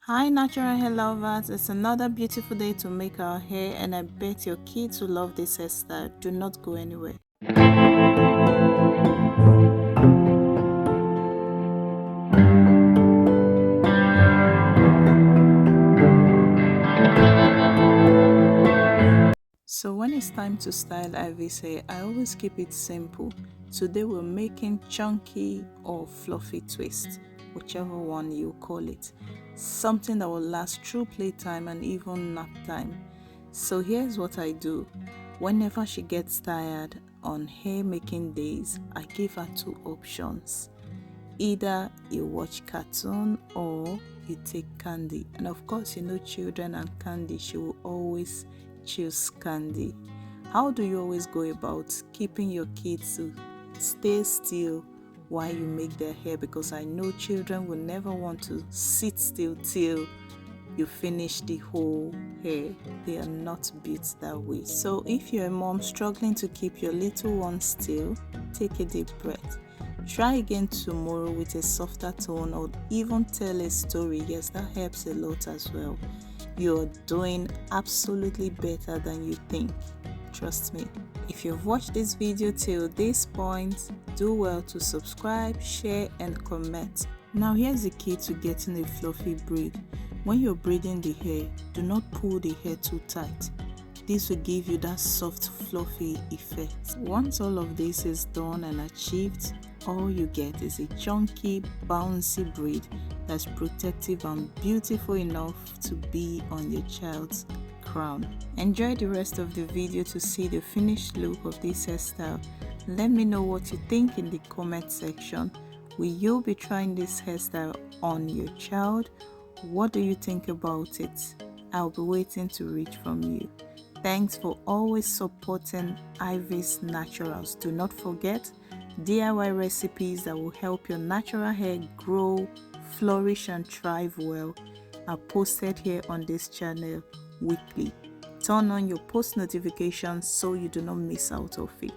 Hi natural hair lovers, it's another beautiful day to make our hair and I bet your kids will love this hairstyle. Do not go anywhere. So when it's time to style Ivy's hair, I always keep it simple. Today we're making chunky or fluffy twist, whichever one you call it. Something that will last through playtime and even nap time. So here's what I do. Whenever she gets tired on hair making days, I give her two options. Either you watch cartoon or you take candy, and of course you know children and candy, she will always choose candy. How do you always go about keeping your kids to stay still while you make their hair? Because I know children will never want to sit still till you finish the whole hair. They are not built that way. So if you're a mom struggling to keep your little one still, take a deep breath. Try again tomorrow with a softer tone or even tell a story. Yes, that helps a lot as well. You're doing absolutely better than you think. Trust me. If you've watched this video till this point, do well to subscribe, share and comment. Now here's the key to getting a fluffy braid. When you're braiding the hair, do not pull the hair too tight. This will give you that soft fluffy effect. Once all of this is done and achieved, all you get is a chunky bouncy braid that's protective and beautiful enough to be on your child's crown. Enjoy the rest of the video to see the finished look of this hairstyle. Let me know what you think in the comment section. Will you be trying this hairstyle on your child? What do you think about it? I'll be waiting to read from you. Thanks for always supporting Ivy's Naturals. Do not forget, DIY recipes that will help your natural hair grow, flourish and thrive well are posted here on this channel weekly. Turn on your post notifications so you do not miss out of it.